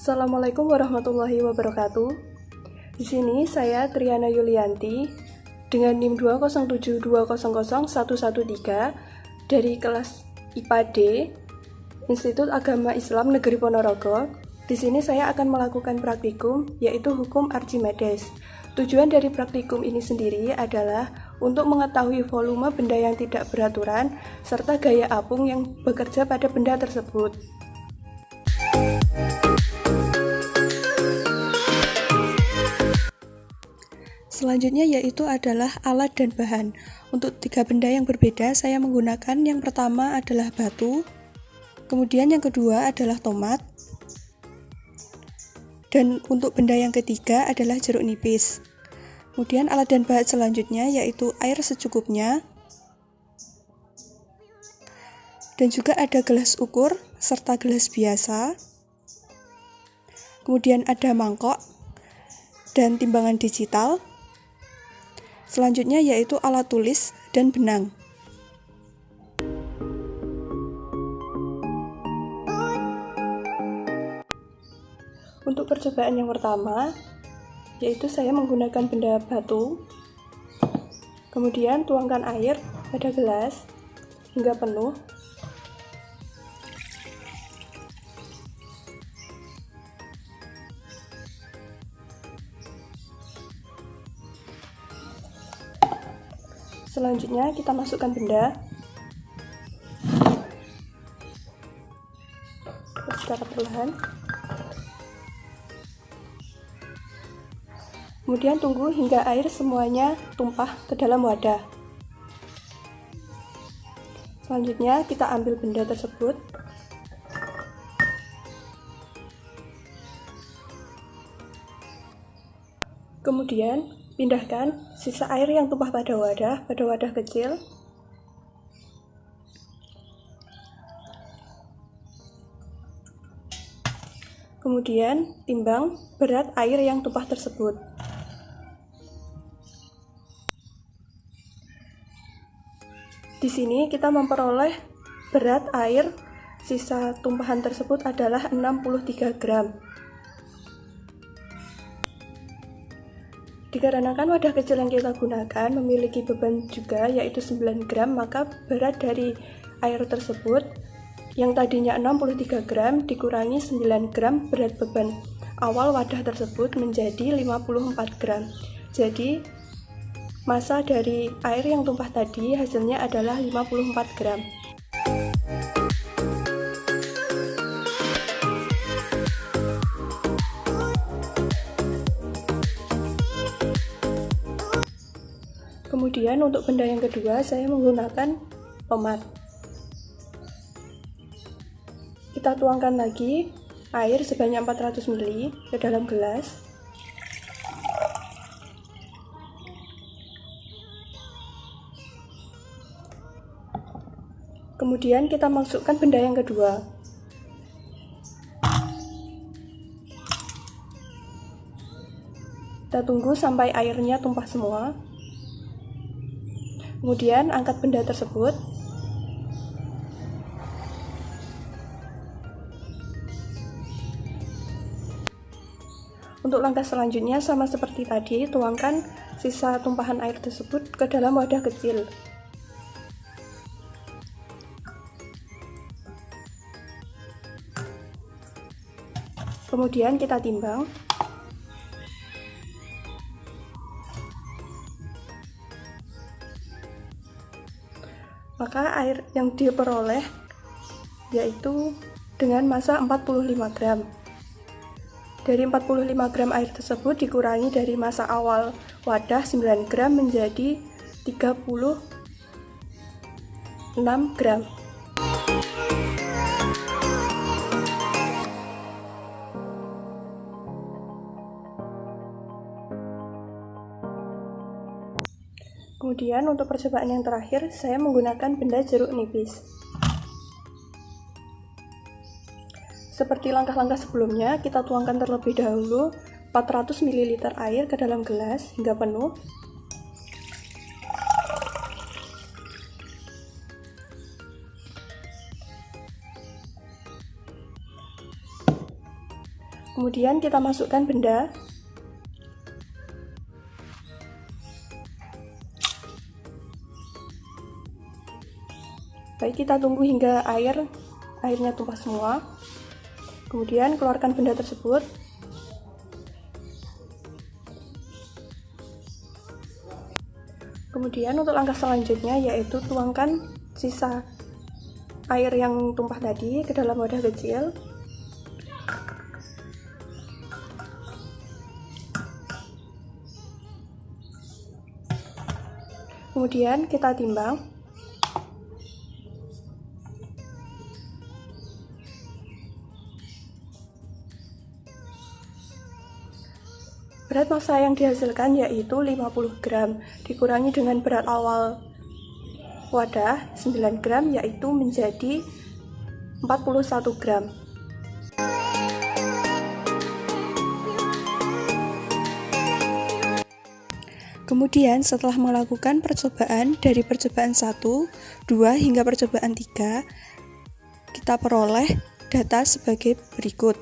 Assalamualaikum warahmatullahi wabarakatuh. Di sini saya Triana Yulianti dengan NIM 207200113 dari kelas IPA D Institut Agama Islam Negeri Ponorogo. Di sini saya akan melakukan praktikum yaitu hukum Archimedes. Tujuan dari praktikum ini sendiri adalah untuk mengetahui volume benda yang tidak beraturan serta gaya apung yang bekerja pada benda tersebut. Selanjutnya yaitu adalah alat dan bahan. Untuk 3 benda yang berbeda, saya menggunakan yang pertama adalah batu, kemudian yang kedua adalah tomat, dan untuk benda yang ketiga adalah jeruk nipis. Kemudian alat dan bahan selanjutnya yaitu air secukupnya, dan juga ada gelas ukur serta gelas biasa. Kemudian ada mangkok dan timbangan digital. Selanjutnya yaitu alat tulis dan benang. Untuk percobaan yang pertama, yaitu saya menggunakan benda batu. Kemudian tuangkan air pada gelas hingga penuh. Selanjutnya kita masukkan benda secara perlahan. Kemudian tunggu hingga air semuanya tumpah ke dalam wadah. Selanjutnya kita ambil benda tersebut. Kemudian pindahkan sisa air yang tumpah pada wadah kecil. Kemudian timbang berat air yang tumpah tersebut. Di sini kita memperoleh berat air sisa tumpahan tersebut adalah 63 gram. Dikarenakan wadah kecil yang kita gunakan memiliki beban juga yaitu 9 gram, maka berat dari air tersebut yang tadinya 63 gram dikurangi 9 gram berat beban awal wadah tersebut menjadi 54 gram. Jadi massa dari air yang tumpah tadi hasilnya adalah 54 gram. Kemudian untuk benda yang kedua saya menggunakan tomat. Kita tuangkan lagi air sebanyak 400 ml ke dalam gelas. Kemudian kita masukkan benda yang kedua. Kita tunggu sampai airnya tumpah semua. Kemudian angkat benda tersebut. Untuk langkah selanjutnya sama seperti tadi, tuangkan sisa tumpahan air tersebut ke dalam wadah kecil. Kemudian kita timbang. Maka air yang diperoleh yaitu dengan massa 45 gram. Dari 45 gram air tersebut dikurangi dari massa awal wadah 9 gram menjadi 36 gram. Kemudian untuk percobaan yang terakhir, saya menggunakan benda jeruk nipis. Seperti langkah-langkah sebelumnya, kita tuangkan terlebih dahulu 400 ml air ke dalam gelas hingga penuh. Kemudian kita masukkan benda. Baik, kita tunggu hingga airnya tumpah semua. Kemudian keluarkan benda tersebut. Kemudian untuk langkah selanjutnya yaitu tuangkan sisa air yang tumpah tadi ke dalam wadah kecil. Kemudian kita timbang. Berat massa yang dihasilkan yaitu 50 gram, dikurangi dengan berat awal wadah 9 gram yaitu menjadi 41 gram. Kemudian setelah melakukan percobaan dari percobaan 1, 2 hingga percobaan 3, kita peroleh data sebagai berikut.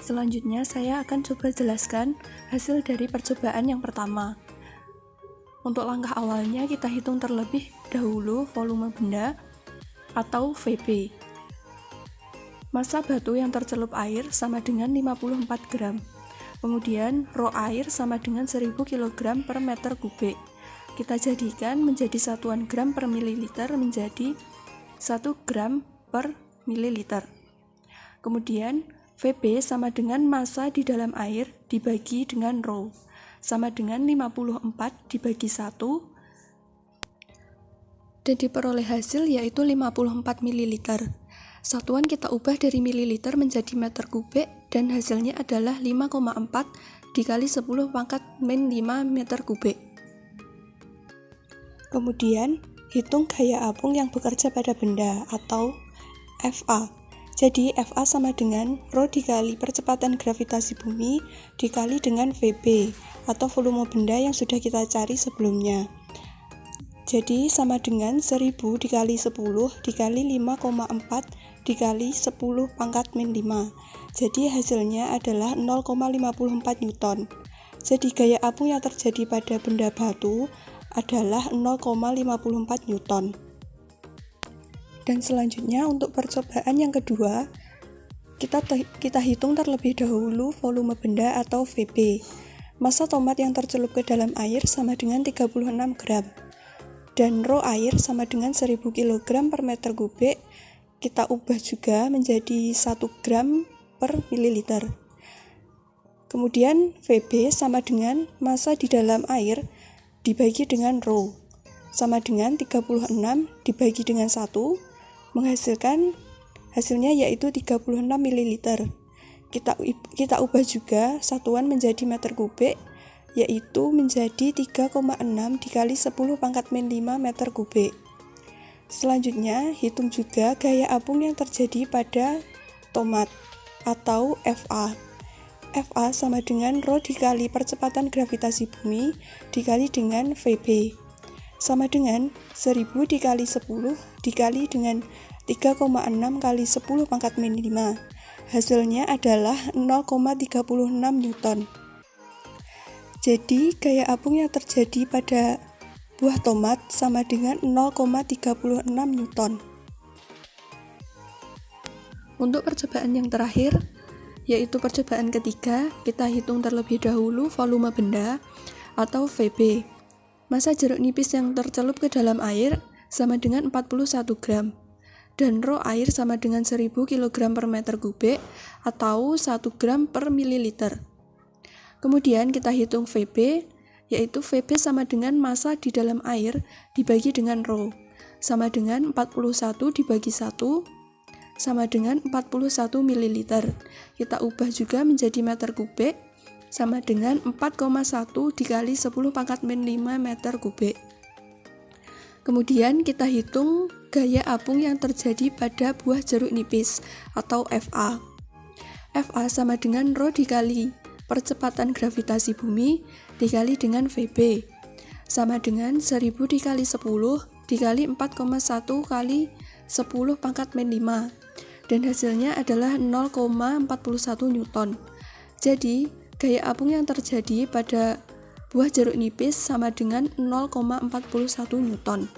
Selanjutnya saya akan coba jelaskan hasil dari percobaan yang pertama. Untuk langkah awalnya kita hitung terlebih dahulu volume benda atau VB. Massa batu yang tercelup air sama dengan 54 gram. Kemudian rho air sama dengan 1000 kg per meter kubik. Kita jadikan menjadi satuan gram per mililiter menjadi 1 gram per mililiter. Kemudian VB sama dengan massa di dalam air dibagi dengan rho, sama dengan 54 dibagi 1, dan diperoleh hasil yaitu 54 ml. Satuan kita ubah dari mililiter menjadi meter kubik, dan hasilnya adalah 5,4 dikali 10 pangkat min 5 meter kubik. Kemudian, hitung gaya apung yang bekerja pada benda atau FA. Jadi FA sama dengan rho dikali percepatan gravitasi bumi dikali dengan VB atau volume benda yang sudah kita cari sebelumnya. Jadi sama dengan 1000 dikali 10 dikali 5,4 dikali 10 pangkat min 5. Jadi hasilnya adalah 0,54 Newton. Jadi gaya apung yang terjadi pada benda batu adalah 0,54 Newton. Dan selanjutnya untuk percobaan yang kedua, kita hitung terlebih dahulu volume benda atau VB. Massa tomat yang tercelup ke dalam air sama dengan 36 gram. Dan rho air sama dengan 1000 kg per meter kubik, kita ubah juga menjadi 1 gram per mililiter. Kemudian VB sama dengan massa di dalam air dibagi dengan rho, sama dengan 36 dibagi dengan 1, menghasilkan hasilnya yaitu 36 ml. Kita ubah juga satuan menjadi meter kubik, yaitu menjadi 3,6 dikali 10 pangkat min 5 meter kubik. Selanjutnya, hitung juga gaya apung yang terjadi pada tomat atau FA. FA sama dengan rho dikali percepatan gravitasi bumi dikali dengan VB. Sama dengan 1000 dikali 10 dikali dengan 3,6 kali 10 pangkat min 5. Hasilnya adalah 0,36 Newton. Jadi gaya apung yang terjadi pada buah tomat sama dengan 0,36 Newton. Untuk percobaan yang terakhir, yaitu percobaan ketiga, kita hitung terlebih dahulu volume benda atau VB. Massa jeruk nipis yang tercelup ke dalam air sama dengan 41 gram. Dan rho air sama dengan 1000 kg per meter kubik atau 1 gram per mililiter. Kemudian kita hitung VB, yaitu VB sama dengan massa di dalam air dibagi dengan rho, sama dengan 41 dibagi 1, sama dengan 41 ml. Kita ubah juga menjadi meter kubik, sama dengan 4,1 dikali 10 pangkat min 5 meter kubik. Kemudian kita hitung gaya apung yang terjadi pada buah jeruk nipis atau FA. FA sama dengan rho dikali percepatan gravitasi bumi dikali dengan VB, sama dengan 1000 dikali 10 dikali 4,1 kali 10 pangkat min 5. dan hasilnya adalah 0,41 Newton. Jadi, gaya apung yang terjadi pada buah jeruk nipis sama dengan 0,41 Newton.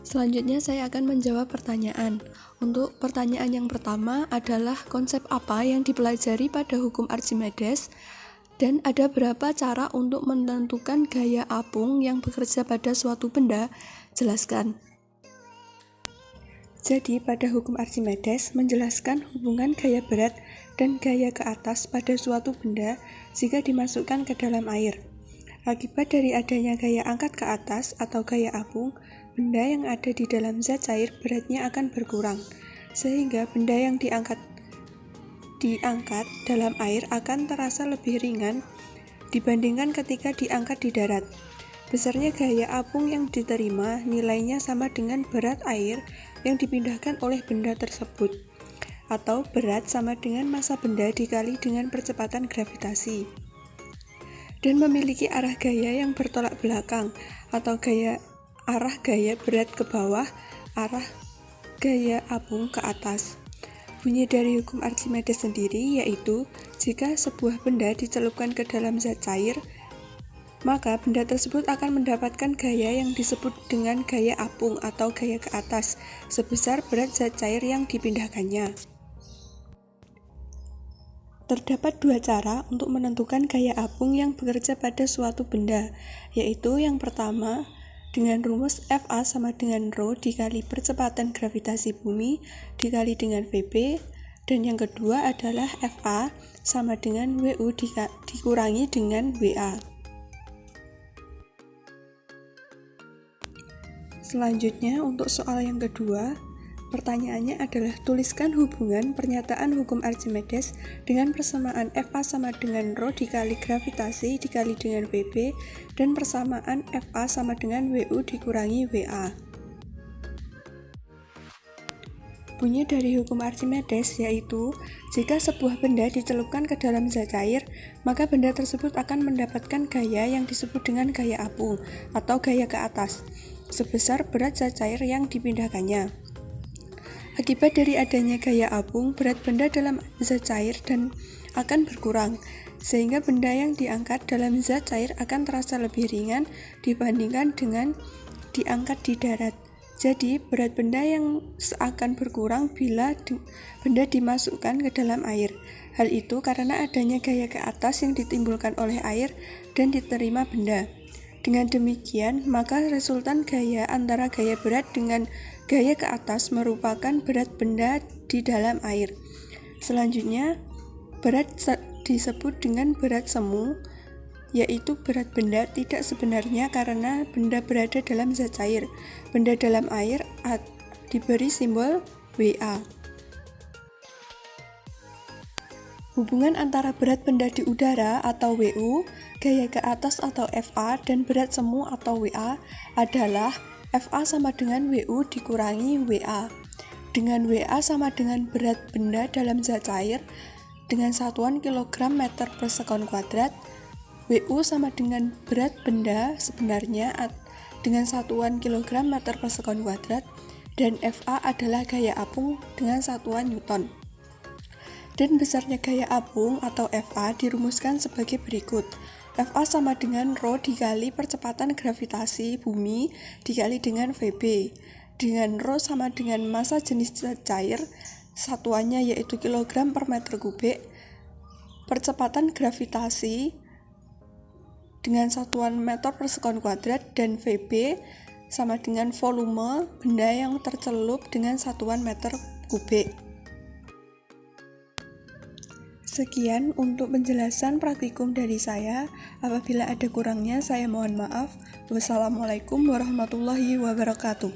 Selanjutnya saya akan menjawab pertanyaan. Untuk pertanyaan yang pertama adalah konsep apa yang dipelajari pada hukum Archimedes dan ada berapa cara untuk menentukan gaya apung yang bekerja pada suatu benda? Jelaskan. Jadi, pada hukum Archimedes menjelaskan hubungan gaya berat dan gaya ke atas pada suatu benda jika dimasukkan ke dalam air. Akibat dari adanya gaya angkat ke atas atau gaya apung, benda yang ada di dalam zat cair beratnya akan berkurang, sehingga benda yang diangkat dalam air akan terasa lebih ringan dibandingkan ketika diangkat di darat. Besarnya gaya apung yang diterima nilainya sama dengan berat air yang dipindahkan oleh benda tersebut, atau berat sama dengan massa benda dikali dengan percepatan gravitasi, dan memiliki arah gaya yang bertolak belakang, atau arah gaya berat ke bawah, arah gaya apung ke atas. Bunyi dari hukum Archimedes sendiri yaitu, jika sebuah benda dicelupkan ke dalam zat cair, maka benda tersebut akan mendapatkan gaya yang disebut dengan gaya apung atau gaya ke atas, sebesar berat zat cair yang dipindahkannya. Terdapat dua cara untuk menentukan gaya apung yang bekerja pada suatu benda, yaitu yang pertama, dengan rumus Fa sama dengan Rho dikali percepatan gravitasi bumi dikali dengan Vb, dan yang kedua adalah Fa sama dengan Wu dikurangi dengan Wa. Selanjutnya, untuk soal yang kedua, pertanyaannya adalah tuliskan hubungan pernyataan hukum Archimedes dengan persamaan Fa sama dengan Rho dikali gravitasi dikali dengan Vb dan persamaan Fa sama dengan Wu dikurangi Wa. Bunyi dari hukum Archimedes yaitu, jika sebuah benda dicelupkan ke dalam zat cair, maka benda tersebut akan mendapatkan gaya yang disebut dengan gaya apung atau gaya ke atas, sebesar berat zat cair yang dipindahkannya. Akibat dari adanya gaya apung, berat benda dalam zat cair dan akan berkurang, sehingga benda yang diangkat dalam zat cair akan terasa lebih ringan dibandingkan dengan diangkat di darat. Jadi, berat benda yang akan berkurang bila benda dimasukkan ke dalam air. Hal itu karena adanya gaya ke atas yang ditimbulkan oleh air dan diterima benda. Dengan demikian, maka resultan gaya antara gaya berat dengan gaya ke atas merupakan berat benda di dalam air. Selanjutnya, berat disebut dengan berat semu, yaitu berat benda tidak sebenarnya karena benda berada dalam zat cair. Benda dalam air diberi simbol Wa. Hubungan antara berat benda di udara atau Wu, gaya ke atas atau Fa, dan berat semu atau Wa adalah Fa sama dengan Wu dikurangi Wa. Dengan Wa sama dengan berat benda dalam zat cair dengan satuan kilogram meter per sekon kuadrat, Wu sama dengan berat benda sebenarnya dengan satuan kilogram meter per sekon kuadrat, dan Fa adalah gaya apung dengan satuan Newton. Dan besarnya gaya apung atau Fa dirumuskan sebagai berikut. Fa sama dengan Rho dikali percepatan gravitasi bumi dikali dengan Vb, dengan Rho sama dengan massa jenis zat cair, satuannya yaitu kilogram per meter kubik, percepatan gravitasi dengan satuan meter per sekon kuadrat, dan Vb sama dengan volume benda yang tercelup dengan satuan meter kubik. Sekian untuk penjelasan praktikum dari saya. Apabila ada kurangnya, saya mohon maaf. Wassalamualaikum warahmatullahi wabarakatuh.